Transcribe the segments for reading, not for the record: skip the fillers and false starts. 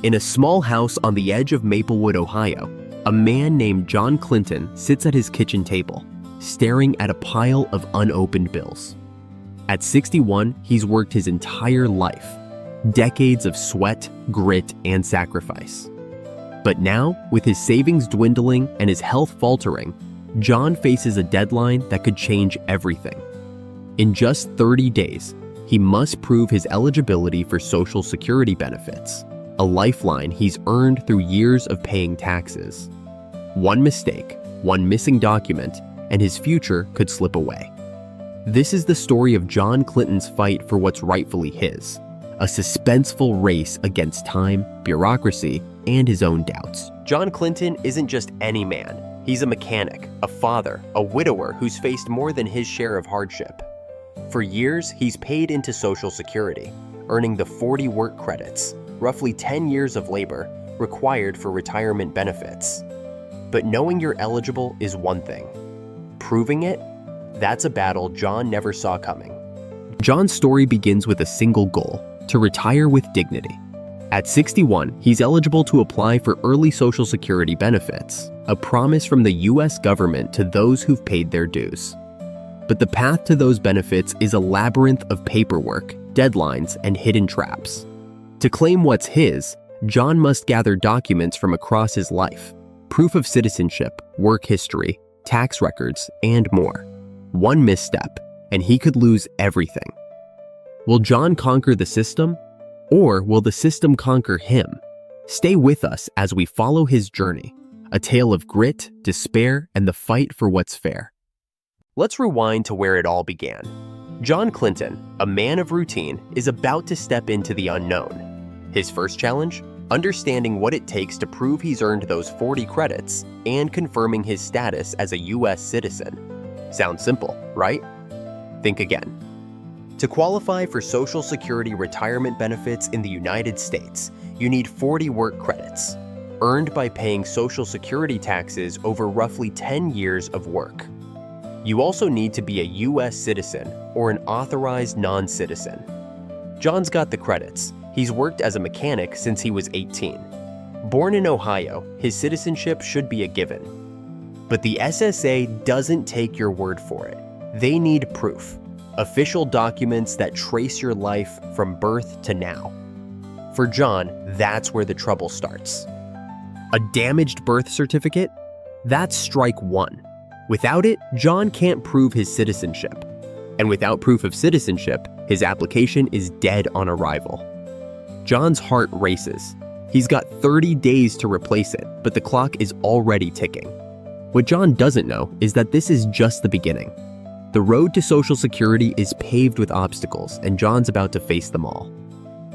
In a small house on the edge of Maplewood, Ohio, a man named John Clinton sits at his kitchen table, staring at a pile of unopened bills. At 61, he's worked his entire life, decades of sweat, grit, and sacrifice. But now, with his savings dwindling and his health faltering, John faces a deadline that could change everything. In just 30 days, he must prove his eligibility for Social Security benefits, a lifeline he's earned through years of paying taxes. One mistake, one missing document, and his future could slip away. This is the story of John Clinton's fight for what's rightfully his, a suspenseful race against time, bureaucracy, and his own doubts. John Clinton isn't just any man. He's a mechanic, a father, a widower who's faced more than his share of hardship. For years, he's paid into Social Security, earning the 40 work credits, roughly 10 years of labor, required for retirement benefits. But knowing you're eligible is one thing. Proving it, that's a battle John never saw coming. John's story begins with a single goal: to retire with dignity. At 61, he's eligible to apply for early Social Security benefits, a promise from the US government to those who've paid their dues. But the path to those benefits is a labyrinth of paperwork, deadlines, and hidden traps. To claim what's his, John must gather documents from across his life: proof of citizenship, work history, tax records, and more. One misstep, and he could lose everything. Will John conquer the system, or will the system conquer him? Stay with us as we follow his journey, a tale of grit, despair, and the fight for what's fair. Let's rewind to where it all began. John Clinton, a man of routine, is about to step into the unknown. His first challenge? Understanding what it takes to prove he's earned those 40 credits and confirming his status as a US citizen. Sounds simple, right? Think again. To qualify for Social Security retirement benefits in the United States, you need 40 work credits, earned by paying Social Security taxes over roughly 10 years of work. You also need to be a US citizen or an authorized non-citizen. John's got the credits. He's worked as a mechanic since he was 18. Born in Ohio, his citizenship should be a given. But the SSA doesn't take your word for it. They need proof. Official documents that trace your life from birth to now. For John, that's where the trouble starts. A damaged birth certificate? That's strike one. Without it, John can't prove his citizenship. And without proof of citizenship, his application is dead on arrival. John's heart races. He's got 30 days to replace it, but the clock is already ticking. What John doesn't know is that this is just the beginning. The road to Social Security is paved with obstacles, and John's about to face them all.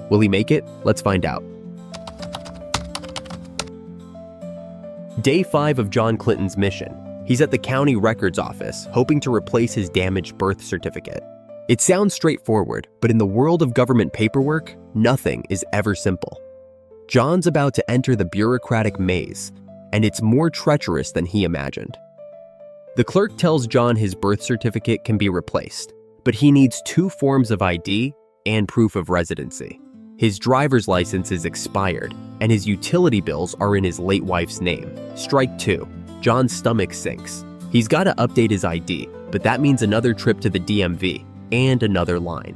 Will he make it? Let's find out. Day 5 of John Clinton's mission. He's at the county records office, hoping to replace his damaged birth certificate. It sounds straightforward, but in the world of government paperwork, nothing is ever simple. John's about to enter the bureaucratic maze, and it's more treacherous than he imagined. The clerk tells John his birth certificate can be replaced, but he needs 2 forms of ID and proof of residency. His driver's license is expired, and his utility bills are in his late wife's name. Strike 2. John's stomach sinks. He's got to update his ID, but that means another trip to the DMV and another line.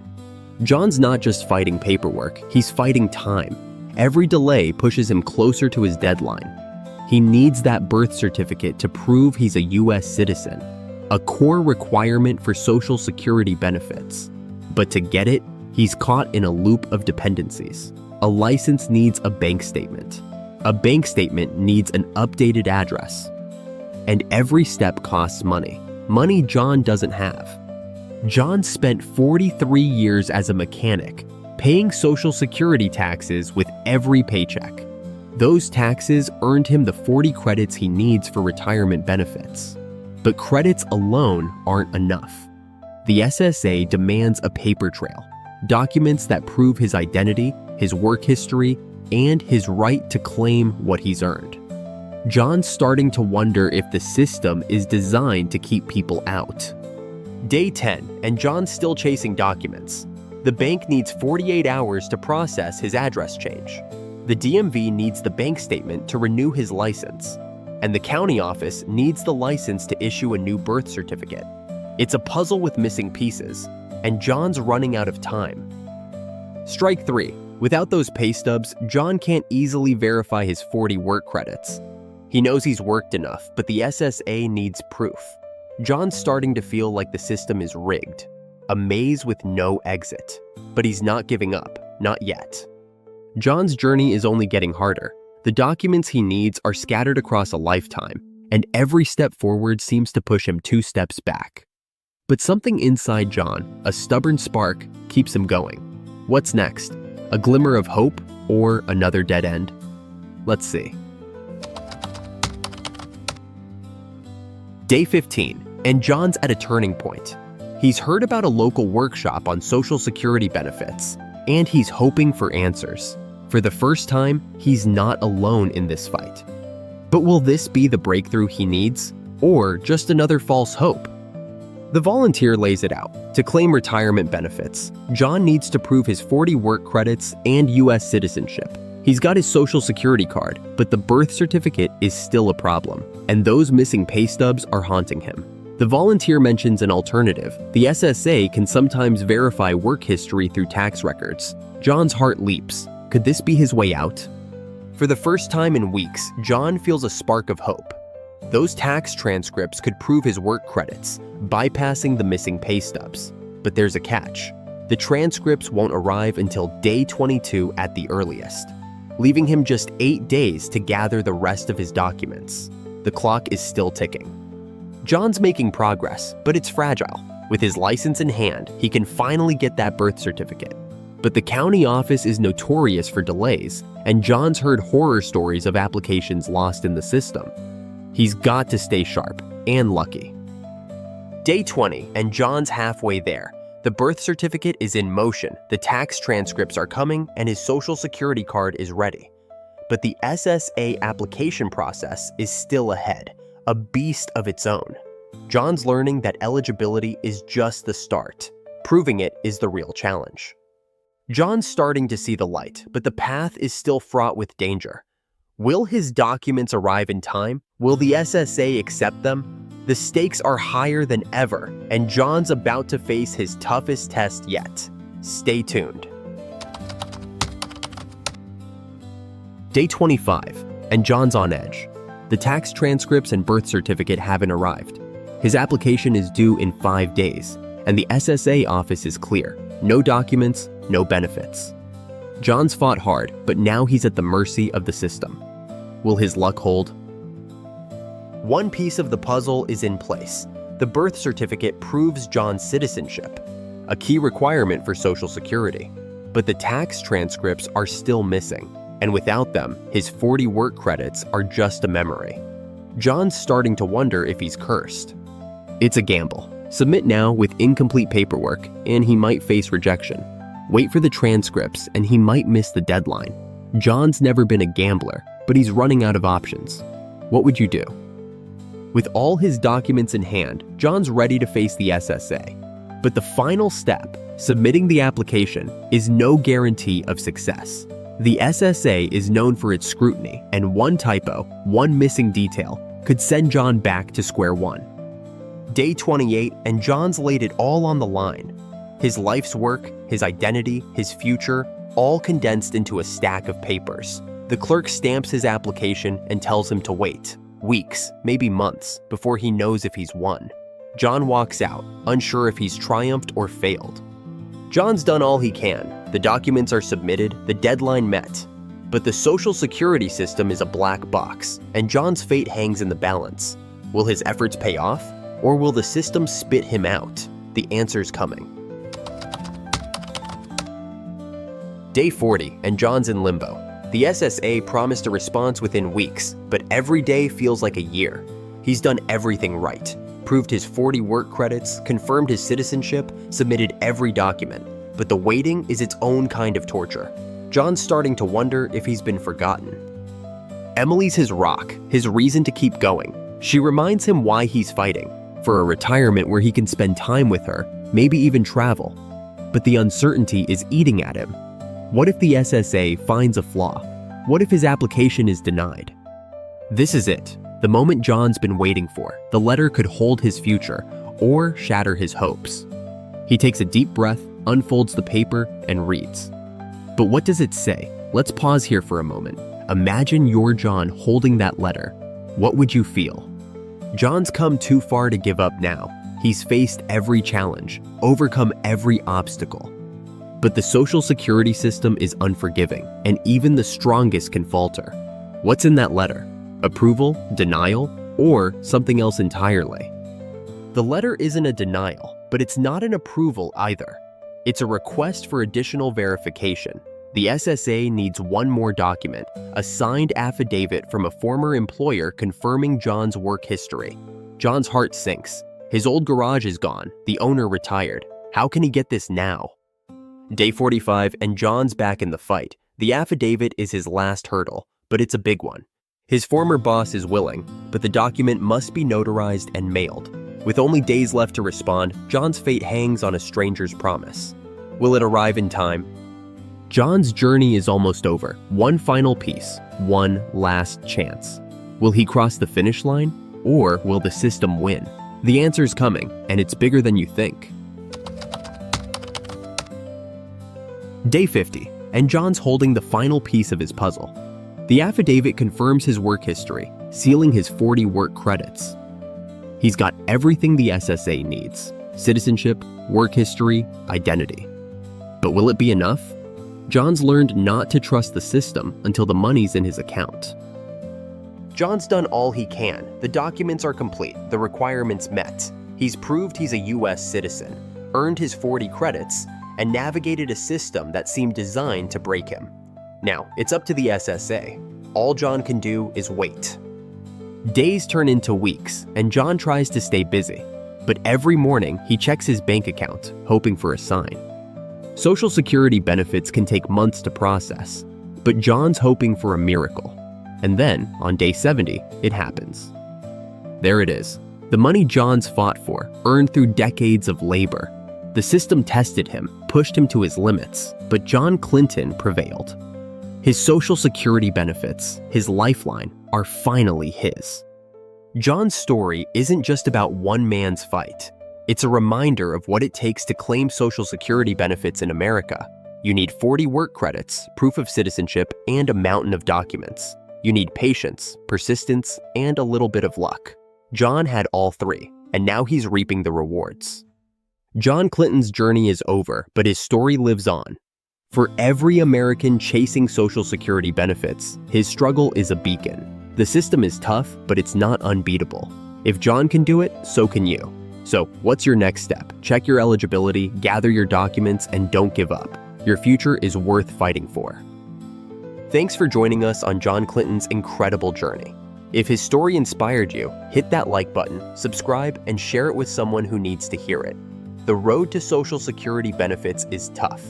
John's not just fighting paperwork, he's fighting time. Every delay pushes him closer to his deadline. He needs that birth certificate to prove he's a US citizen, a core requirement for Social Security benefits. But to get it, he's caught in a loop of dependencies. A license needs a bank statement. A bank statement needs an updated address. And every step costs money. Money John doesn't have. John spent 43 years as a mechanic, paying Social Security taxes with every paycheck. Those taxes earned him the 40 credits he needs for retirement benefits. But credits alone aren't enough. The SSA demands a paper trail, documents that prove his identity, his work history, and his right to claim what he's earned. John's starting to wonder if the system is designed to keep people out. Day 10, and John's still chasing documents. The bank needs 48 hours to process his address change. The DMV needs the bank statement to renew his license, and the county office needs the license to issue a new birth certificate. It's a puzzle with missing pieces, and John's running out of time. Strike 3. Without those pay stubs, John can't easily verify his 40 work credits. He knows he's worked enough, but the SSA needs proof. John's starting to feel like the system is rigged, a maze with no exit. But he's not giving up, not yet. John's journey is only getting harder. The documents he needs are scattered across a lifetime, and every step forward seems to push him 2 steps back. But something inside John, a stubborn spark, keeps him going. What's next? A glimmer of hope or another dead end? Let's see. Day 15, and John's at a turning point. He's heard about a local workshop on Social Security benefits, and he's hoping for answers. For the first time, he's not alone in this fight. But will this be the breakthrough he needs, or just another false hope? The volunteer lays it out. To claim retirement benefits, John needs to prove his 40 work credits and U.S. citizenship. He's got his Social Security card, but the birth certificate is still a problem, and those missing pay stubs are haunting him. The volunteer mentions an alternative. The SSA can sometimes verify work history through tax records. John's heart leaps. Could this be his way out? For the first time in weeks, John feels a spark of hope. Those tax transcripts could prove his work credits, bypassing the missing pay stubs. But there's a catch. The transcripts won't arrive until day 22 at the earliest, leaving him just 8 days to gather the rest of his documents. The clock is still ticking. John's making progress, but it's fragile. With his license in hand, he can finally get that birth certificate. But the county office is notorious for delays, and John's heard horror stories of applications lost in the system. He's got to stay sharp and lucky. Day 20, and John's halfway there. The birth certificate is in motion, the tax transcripts are coming, and his Social Security card is ready. But the SSA application process is still ahead, a beast of its own. John's learning that eligibility is just the start. Proving it is the real challenge. John's starting to see the light, but the path is still fraught with danger. Will his documents arrive in time? Will the SSA accept them? The stakes are higher than ever, and John's about to face his toughest test yet. Stay tuned. Day 25, and John's on edge. The tax transcripts and birth certificate haven't arrived. His application is due in 5 days, and the SSA office is clear. No documents, no benefits. John's fought hard, but now he's at the mercy of the system. Will his luck hold? One piece of the puzzle is in place. The birth certificate proves John's citizenship, a key requirement for Social Security. But the tax transcripts are still missing, and without them, his 40 work credits are just a memory. John's starting to wonder if he's cursed. It's a gamble. Submit now with incomplete paperwork, and he might face rejection. Wait for the transcripts, and he might miss the deadline. John's never been a gambler, but he's running out of options. What would you do? With all his documents in hand, John's ready to face the SSA. But the final step, submitting the application, is no guarantee of success. The SSA is known for its scrutiny, and one typo, one missing detail, could send John back to square one. Day 28, and John's laid it all on the line. His life's work, his identity, his future, all condensed into a stack of papers. The clerk stamps his application and tells him to wait. Weeks, maybe months, before he knows if he's won. John walks out, unsure if he's triumphed or failed. John's done all he can. The documents are submitted, the deadline met. But the Social Security system is a black box, and John's fate hangs in the balance. Will his efforts pay off, or will the system spit him out? The answer's coming. Day 40, and John's in limbo. The SSA promised a response within weeks, but every day feels like a year. He's done everything right. Proved his 40 work credits, confirmed his citizenship, submitted every document. But the waiting is its own kind of torture. John's starting to wonder if he's been forgotten. Emily's his rock, his reason to keep going. She reminds him why he's fighting. For a retirement where he can spend time with her, maybe even travel. But the uncertainty is eating at him. What if the SSA finds a flaw? What if his application is denied? This is it, the moment John's been waiting for. The letter could hold his future or shatter his hopes. He takes a deep breath, unfolds the paper, and reads. But what does it say? Let's pause here for a moment. Imagine you're John holding that letter. What would you feel? John's come too far to give up now. He's faced every challenge, overcome every obstacle. But the Social Security system is unforgiving, and even the strongest can falter. What's in that letter? Approval, denial, or something else entirely? The letter isn't a denial, but it's not an approval either. It's a request for additional verification. The SSA needs one more document, a signed affidavit from a former employer confirming John's work history. John's heart sinks. His old garage is gone, the owner retired. How can he get this now? Day 45, and John's back in the fight. The affidavit is his last hurdle, but it's a big one. His former boss is willing, but the document must be notarized and mailed. With only days left to respond, John's fate hangs on a stranger's promise. Will it arrive in time? John's journey is almost over. One final piece, one last chance. Will he cross the finish line, or will the system win? The answer's coming, and it's bigger than you think. Day 50, and John's holding the final piece of his puzzle. The affidavit confirms his work history, sealing his 40 work credits. He's got everything the SSA needs: citizenship, work history, identity. But will it be enough? John's learned not to trust the system until the money's in his account. John's done all he can. The documents are complete, the requirements met. He's proved he's a US citizen, earned his 40 credits, and navigated a system that seemed designed to break him. Now, it's up to the SSA. All John can do is wait. Days turn into weeks, and John tries to stay busy. But every morning, he checks his bank account, hoping for a sign. Social Security benefits can take months to process, but John's hoping for a miracle. And then, on day 70, it happens. There it is, the money John's fought for, earned through decades of labor. The system tested him, pushed him to his limits, but John Clinton prevailed. His Social Security benefits, his lifeline, are finally his. John's story isn't just about one man's fight. It's a reminder of what it takes to claim Social Security benefits in America. You need 40 work credits, proof of citizenship, and a mountain of documents. You need patience, persistence, and a little bit of luck. John had all three, and now he's reaping the rewards. John Clinton's journey is over, but his story lives on. For every American chasing Social Security benefits, his struggle is a beacon. The system is tough, but it's not unbeatable. If John can do it, so can you. So, what's your next step? Check your eligibility, gather your documents, and don't give up. Your future is worth fighting for. Thanks for joining us on John Clinton's incredible journey. If his story inspired you, hit that like button, subscribe, and share it with someone who needs to hear it. The road to Social Security benefits is tough,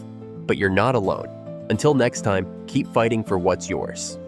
but you're not alone. Until next time, keep fighting for what's yours.